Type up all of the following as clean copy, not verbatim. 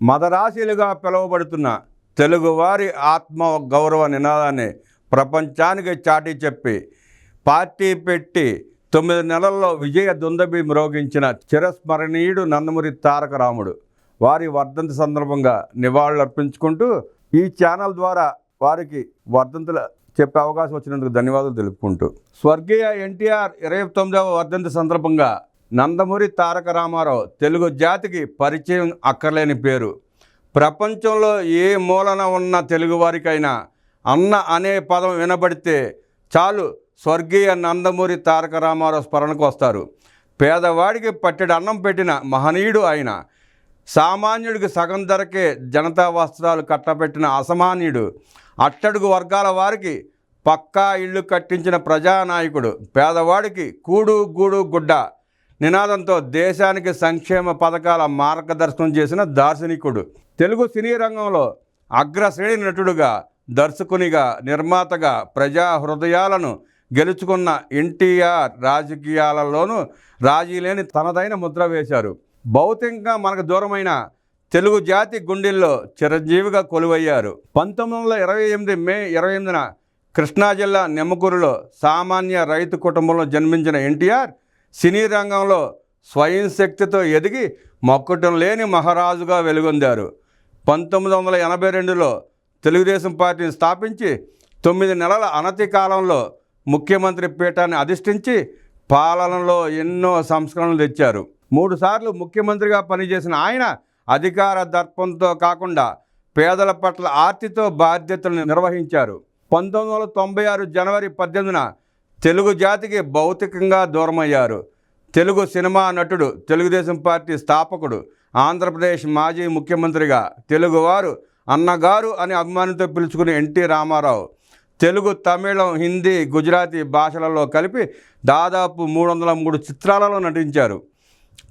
మదరాశిలుగా పిలువబడుతున్న తెలుగువారి ఆత్మ గౌరవ నినాదాన్ని ప్రపంచానికి చాటి చెప్పి పార్టీ పెట్టి 9 నెలల్లో విజయ దుందబి మ్రోగించిన చిరస్మరణీయుడు నందమూరి తారక రాముడు వారి వర్ధంతి సందర్భంగా నివాళులర్పించుకుంటూ ఈ ఛానల్ ద్వారా వారికి వర్ధంతులు చెప్పే అవకాశం వచ్చినందుకు ధన్యవాదాలు తెలుపుకుంటూ స్వర్గీయ ఎన్టీఆర్ 29వ వర్ధంతి సందర్భంగా నందమూరి తారక రామారావు తెలుగు జాతికి పరిచయం అక్కర్లేని పేరు. ప్రపంచంలో ఏ మూలన ఉన్న తెలుగువారికైనా అన్న అనే పదం వినబడితే చాలు స్వర్గీయ నందమూరి తారక రామారావు స్మరణకు వస్తారు. పేదవాడికి పట్టెడు అన్నం పెట్టిన మహనీయుడు ఆయన. సామాన్యుడికి సగం ధరకే జనతా వస్త్రాలు కట్టబెట్టిన అసామాన్యుడు. అట్టడుగు వర్గాల వారికి పక్కా ఇళ్ళు కట్టించిన ప్రజానాయకుడు. పేదవాడికి కూడు గూడు గుడ్డ నినాదంతో దేశానికి సంక్షేమ పథకాల మార్గదర్శనం చేసిన దార్శనికుడు. తెలుగు సినీ రంగంలో అగ్రశ్రేణి నటుడుగా, దర్శకునిగా, నిర్మాతగా ప్రజా హృదయాలను గెలుచుకున్న ఎన్టీఆర్ రాజకీయాలలోనూ రాజీ లేని తనదైన ముద్ర వేశారు. భౌతికంగా మనకు దూరమైన తెలుగు జాతి గుండెల్లో చిరంజీవిగా కొలువయ్యారు. 1928 మే 28న కృష్ణా జిల్లా నిమ్మకూరులో సామాన్య రైతు కుటుంబంలో జన్మించిన ఎన్టీఆర్ సినీ రంగంలో స్వయం శక్తితో ఎదిగి మొక్కటం లేని మహారాజుగా వెలుగొందారు. 1982లో తెలుగుదేశం పార్టీని స్థాపించి 9 నెలల అనతి కాలంలో ముఖ్యమంత్రి పీఠాన్ని అధిష్ఠించి పాలనలో ఎన్నో సంస్కరణలు తెచ్చారు. 3 సార్లు ముఖ్యమంత్రిగా పనిచేసిన ఆయన అధికార దర్పంతో కాకుండా పేదల పట్ల ఆర్తితో బాధ్యతలను నిర్వహించారు. 1996 జనవరి 18న తెలుగు జాతికి భౌతికంగా దూరమయ్యారు. తెలుగు సినిమా నటుడు, తెలుగుదేశం పార్టీ స్థాపకుడు, ఆంధ్రప్రదేశ్ మాజీ ముఖ్యమంత్రిగా తెలుగువారు అన్నగారు అని అభిమానంతో పిలుచుకునే ఎన్టీ రామారావు తెలుగు, తమిళం, హిందీ, గుజరాతీ భాషలలో కలిపి దాదాపు 303 చిత్రాలలో నటించారు.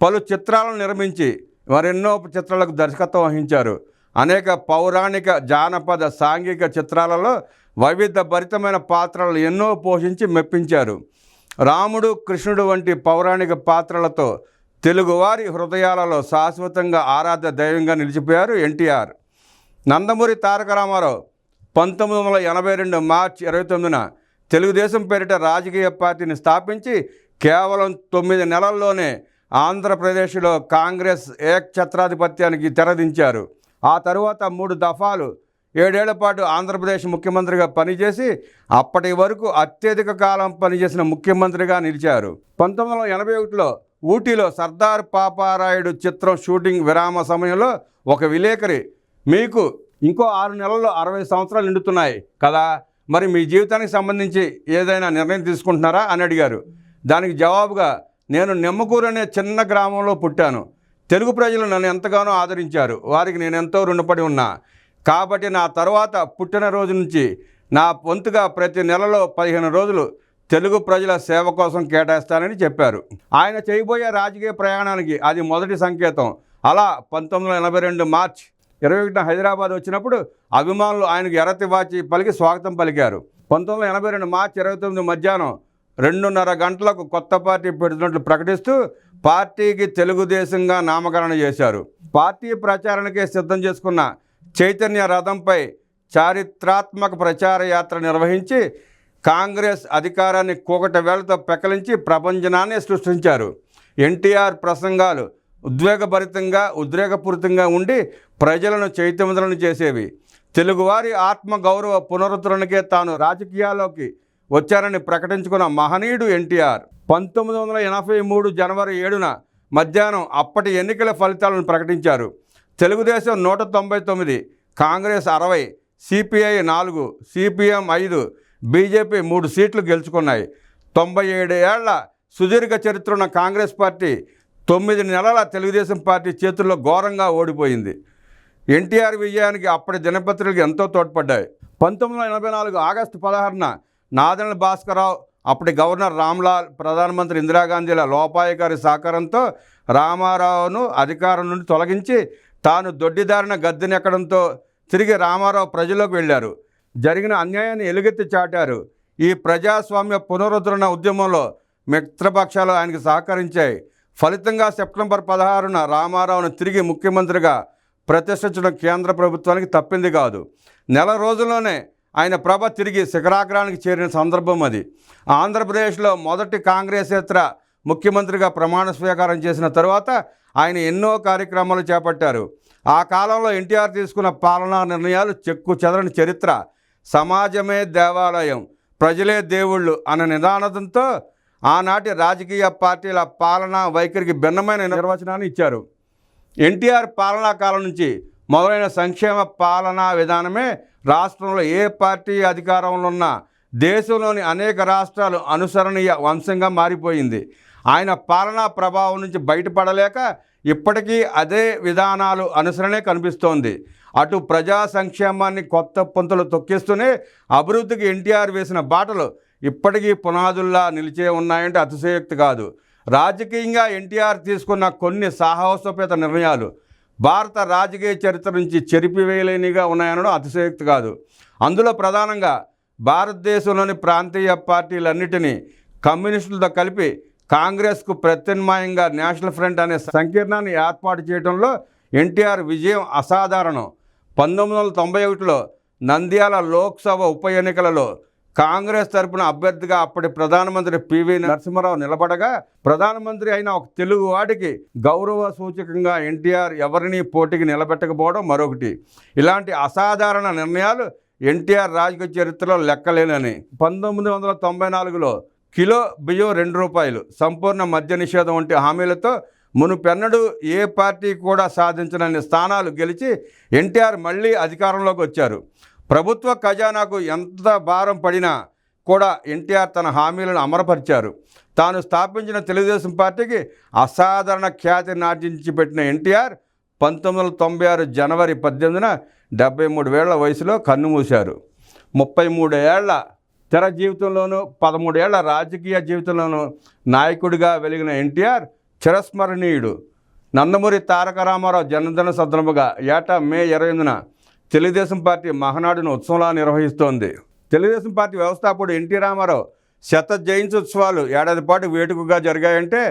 పలు చిత్రాలను నిర్మించి మరెన్నో చిత్రాలకు దర్శకత్వం వహించారు. అనేక పౌరాణిక, జానపద, సాంఘిక చిత్రాలలో వైవిధ్య భరితమైన పాత్రలు ఎన్నో పోషించి మెప్పించారు. రాముడు, కృష్ణుడు వంటి పౌరాణిక పాత్రలతో తెలుగువారి హృదయాలలో శాశ్వతంగా ఆరాధ్య దైవంగా నిలిచిపోయారు ఎన్టీఆర్. నందమూరి తారక రామారావు 1982 మార్చి 29న తెలుగుదేశం పేరిట రాజకీయ పార్టీని స్థాపించి కేవలం 9 నెలల్లోనే ఆంధ్రప్రదేశ్లో కాంగ్రెస్ ఏకఛత్రాధిపత్యానికి తెరదించారు. ఆ తరువాత 3 దఫాలు 7 ఏళ్ల పాటు ఆంధ్రప్రదేశ్ ముఖ్యమంత్రిగా పనిచేసి అప్పటి వరకు అత్యధిక కాలం పనిచేసిన ముఖ్యమంత్రిగా నిలిచారు. 1981లో ఊటీలో సర్దార్ పాపారాయుడు చిత్రం షూటింగ్ విరామ సమయంలో ఒక విలేకరి, మీకు ఇంకో 6 నెలల్లో 60 సంవత్సరాలు నిండుతున్నాయి కదా, మరి మీ జీవితానికి సంబంధించి ఏదైనా నిర్ణయం తీసుకుంటున్నారా అని అడిగారు. దానికి జవాబుగా, నేను నిమ్మకూరు అనే చిన్న గ్రామంలో పుట్టాను. తెలుగు ప్రజలు నన్ను ఎంతగానో ఆదరించారు. వారికి నేను ఎంతో రుణపడి ఉన్నా. కాబట్టి నా తర్వాత పుట్టినరోజు నుంచి నా వంతుగా ప్రతి నెలలో 15 రోజులు తెలుగు ప్రజల సేవ కోసం కేటాయిస్తానని చెప్పారు. ఆయన చేయబోయే రాజకీయ ప్రయాణానికి అది మొదటి సంకేతం. అలా 1982 మార్చి 21న హైదరాబాద్ వచ్చినప్పుడు అభిమానులు ఆయనకు ఎర్రతివాచి పలికి స్వాగతం పలికారు. 1982 మార్చి 29 మధ్యాహ్నం 2:30 గంటలకు కొత్త పార్టీ పెడుతున్నట్లు ప్రకటిస్తూ పార్టీకి తెలుగుదేశంగా నామకరణం చేశారు. పార్టీ ప్రచారానికే సిద్ధం చేసుకున్న చైతన్య రథంపై చారిత్రాత్మక ప్రచార యాత్ర నిర్వహించి కాంగ్రెస్ అధికారాన్ని కూకట వేళతో పెకలించి ప్రపంచనాన్ని సృష్టించారు. ఎన్టీఆర్ ప్రసంగాలు ఉద్వేగభరితంగా, ఉద్రేకపూరితంగా ఉండి ప్రజలను చైతన్యవంతులను చేసేవి. తెలుగువారి ఆత్మ గౌరవ పునరుద్ధరణకే తాను రాజకీయాల్లోకి వచ్చారని ప్రకటించుకున్న మహనీయుడు ఎన్టీఆర్. 1983 జనవరి 7న మధ్యాహ్నం అప్పటి ఎన్నికల ఫలితాలను ప్రకటించారు. Telugu Desam 199, Congress 60, CPI 4, CPM 5, BJP 3 సీట్లు గెలుచుకున్నాయి. 97 ఏళ్ల సుదీర్ఘ చరిత్ర ఉన్న కాంగ్రెస్ పార్టీ 9 నెలల తెలుగుదేశం పార్టీ చేతుల్లో ఘోరంగా ఓడిపోయింది. ఎన్టీఆర్ విజయానికి అప్పటి దినపత్రికలు ఎంతో తోడ్పడ్డాయి. 1984 ఆగస్టు 16న నాదెండ్ల భాస్కరరావు, అప్పటి గవర్నర్ రామ్లాల్, ప్రధానమంత్రి ఇందిరాగాంధీల లోపాయకారి సహకారంతో రామారావును అధికారం నుండి తొలగించి తాను దొడ్డిదారిన గద్దెనెక్కడంతో తిరిగి రామారావు ప్రజల్లోకి వెళ్ళారు. జరిగిన అన్యాయాన్ని ఎలుగెత్తి చాటారు. ఈ ప్రజాస్వామ్య పునరుద్ధరణ ఉద్యమంలో మిత్రపక్షాలు ఆయనకు సహకరించాయి. ఫలితంగా సెప్టెంబర్ 16న రామారావును తిరిగి ముఖ్యమంత్రిగా ప్రతిష్ఠించడం కేంద్ర ప్రభుత్వానికి తప్పింది కాదు. నెల రోజుల్లోనే ఆయన ప్రభ తిరిగి శిఖరాగ్రానికి చేరిన సందర్భం అది. ఆంధ్రప్రదేశ్లో మొదటి కాంగ్రెసేతర ముఖ్యమంత్రిగా ప్రమాణ స్వీకారం చేసిన తరువాత ఆయన ఎన్నో కార్యక్రమాలు చేపట్టారు. ఆ కాలంలో ఎన్టీఆర్ తీసుకున్న పాలనా నిర్ణయాలు చెక్కు చెదరని చరిత్ర. సమాజమే దేవాలయం, ప్రజలే దేవుళ్ళు అన్న నిదానంతో ఆనాటి రాజకీయ పార్టీల పాలనా వైఖరికి భిన్నమైన నిర్వచనాన్ని ఇచ్చారు. ఎన్టీఆర్ పాలనా కాలం నుంచి మొదలైన సంక్షేమ పాలనా విధానమే రాష్ట్రంలో ఏ పార్టీ అధికారంలో ఉన్నా దేశంలోని అనేక రాష్ట్రాలు అనుసరణీయ వంశంగా మారిపోయింది. ఆయన పాలనా ప్రభావం నుంచి బయటపడలేక ఇప్పటికీ అదే విధానాలు అనుసరణే కనిపిస్తోంది. అటు ప్రజా సంక్షేమాన్ని కొత్త పొంతలు తొక్కిస్తూనే అభివృద్ధికి ఎన్టీఆర్ వేసిన బాటలు ఇప్పటికీ పునాదుల్లా నిలిచే ఉన్నాయంటే అతిశయోక్తి కాదు. రాజకీయంగా ఎన్టీఆర్ తీసుకున్న కొన్ని సాహసోపేత నిర్ణయాలు భారత రాజకీయ చరిత్ర నుంచి చెరిపివేయలేనిగా ఉన్నాయనడం అతిశయోక్తి కాదు. అందులో ప్రధానంగా భారతదేశంలోని ప్రాంతీయ పార్టీలన్నిటినీ కమ్యూనిస్టులతో కలిపి కాంగ్రెస్కు ప్రత్యామ్నాయంగా నేషనల్ ఫ్రంట్ అనే సంకీర్ణాన్ని ఏర్పాటు చేయడంలో ఎన్టీఆర్ విజయం అసాధారణం. 1991లో నంద్యాల లోక్సభ ఉప ఎన్నికలలో కాంగ్రెస్ తరపున అభ్యర్థిగా అప్పటి ప్రధానమంత్రి పివి నరసింహారావు నిలబడగా, ప్రధానమంత్రి అయిన ఒక తెలుగు వాడికి గౌరవ సూచకంగా ఎన్టీఆర్ ఎవరిని పోటీకి నిలబెట్టకపోవడం మరొకటి. ఇలాంటి అసాధారణ నిర్ణయాలు ఎన్టీఆర్ రాజకీయ చరిత్రలో లెక్కలేనని. 1994లో కిలో బియ్యం ₹2, సంపూర్ణ మద్య నిషేధం వంటి హామీలతో మునుపెన్నడూ ఏ పార్టీ కూడా సాధించనన్ని స్థానాలు గెలిచి ఎన్టీఆర్ మళ్ళీ అధికారంలోకి వచ్చారు. ప్రభుత్వ ఖజానాకు ఎంత భారం పడినా కూడా ఎన్టీఆర్ తన హామీలను అమలుపరిచారు. తాను స్థాపించిన తెలుగుదేశం పార్టీకి అసాధారణ ఖ్యాతిని ఆర్జించి పెట్టిన ఎన్టీఆర్ 1996 జనవరి 18న 73 ఏళ్ల వయసులో కన్నుమూశారు. 33 ఏళ్ల తెర జీవితంలోనూ 13 ఏళ్ల రాజకీయ జీవితంలోనూ నాయకుడిగా వెలిగిన ఎన్టీఆర్ చిరస్మరణీయుడు. నందమూరి తారక రామారావు జన్మదిన సందర్భంగా ఏటా మే 28న తెలుగుదేశం పార్టీ మహానాడును ఉత్సవంలా నిర్వహిస్తోంది. తెలుగుదేశం పార్టీ వ్యవస్థాపకుడు ఎన్టీ రామారావు శత జయంత్యుత్సవాలు ఏడాది పాటు వేడుకగా జరిగాయంటే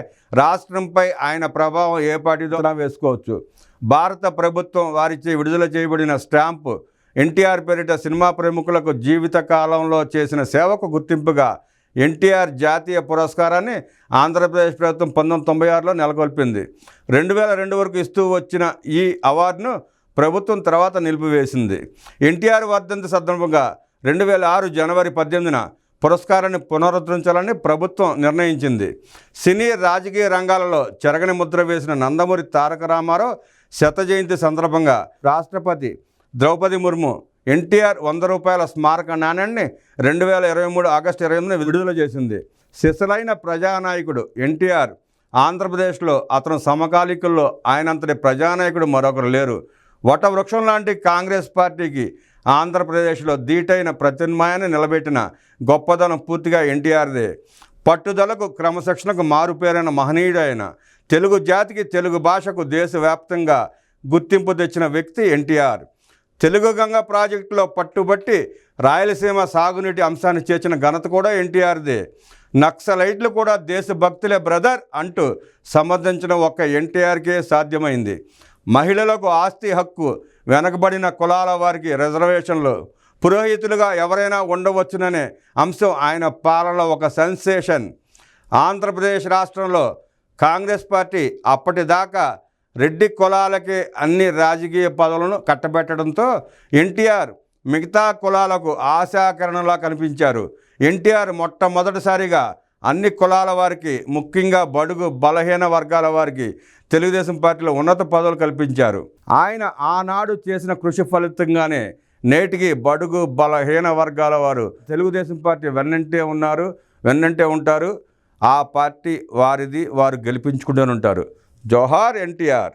రాష్ట్రంపై ఆయన ప్రభావం ఏ పార్టీతో వేసుకోవచ్చు. భారత ప్రభుత్వం వారిచే విడుదల చేయబడిన స్టాంపు ఎన్టీఆర్ పేరిట సినిమా ప్రముఖులకు జీవిత కాలంలో చేసిన సేవకు గుర్తింపుగా ఎన్టీఆర్ జాతీయ పురస్కారాన్ని ఆంధ్రప్రదేశ్ ప్రభుత్వం 1996లో నెలకొల్పింది. 2002 వరకు ఇస్తూ వచ్చిన ఈ అవార్డును ప్రభుత్వం తర్వాత నిలిపివేసింది. ఎన్టీఆర్ వర్ధంతి సందర్భంగా 2006 జనవరి 18న పురస్కారాన్ని పునరుద్ధరించాలని ప్రభుత్వం నిర్ణయించింది. సినీ రాజకీయ రంగాలలో చెరగని ముద్ర వేసిన నందమూరి తారక రామారావు శత జయంతి సందర్భంగా రాష్ట్రపతి ద్రౌపది ముర్ము ఎన్టీఆర్ ₹100 స్మారక నాణ్యాన్ని 2023 ఆగస్టు 28న విడుదల చేసింది. సిసలైన ప్రజానాయకుడు ఎన్టీఆర్. ఆంధ్రప్రదేశ్లో అతను సమకాలీకుల్లో ఆయనంతటి ప్రజానాయకుడు మరొకరు లేరు. వటవృక్షం లాంటి కాంగ్రెస్ పార్టీకి ఆంధ్రప్రదేశ్లో దీటైన ప్రత్యామ్నాయాన్ని నిలబెట్టిన గొప్పదనం పూర్తిగా ఎన్టీఆర్దే. పట్టుదలకు క్రమశిక్షణకు మారుపేరైన మహనీయుడు ఆయన. తెలుగు జాతికి, తెలుగు భాషకు దేశవ్యాప్తంగా గుర్తింపు తెచ్చిన వ్యక్తి ఎన్టీఆర్. తెలుగు గంగ ప్రాజెక్టులో పట్టుబట్టి రాయలసీమ సాగునీటి అంశాన్ని చేర్చిన ఘనత కూడా ఎన్టీఆర్దే. నక్సలైట్లు కూడా దేశభక్తులే బ్రదర్ అంటూ సమర్థించడం ఒక్క ఎన్టీఆర్కే సాధ్యమైంది. మహిళలకు ఆస్తి హక్కు, వెనకబడిన కులాల వారికి రిజర్వేషన్లు, పురోహితులుగా ఎవరైనా ఉండవచ్చుననే అంశం ఆయన పాలనలో ఒక సెన్సేషన్. ఆంధ్రప్రదేశ్ రాష్ట్రంలో కాంగ్రెస్ పార్టీ అప్పటిదాకా రెడ్డి కులాలకే అన్ని రాజకీయ పదవులను కట్టబెట్టడంతో ఎన్టీఆర్ మిగతా కులాలకు ఆశాకిరణలా కనిపించారు. ఎన్టీఆర్ మొట్టమొదటిసారిగా అన్ని కులాల వారికి, ముఖ్యంగా బడుగు బలహీన వర్గాల వారికి తెలుగుదేశం పార్టీలో ఉన్నత పదవులు కల్పించారు. ఆయన ఆనాడు చేసిన కృషి ఫలితంగానే నేటికి బడుగు బలహీన వర్గాల వారు తెలుగుదేశం పార్టీ వెన్నంటే ఉంటారు. ఆ పార్టీ వారిది, వారు గెలిపించుకుంటూనే ఉంటారు. జోహార్ ఎన్టీఆర్.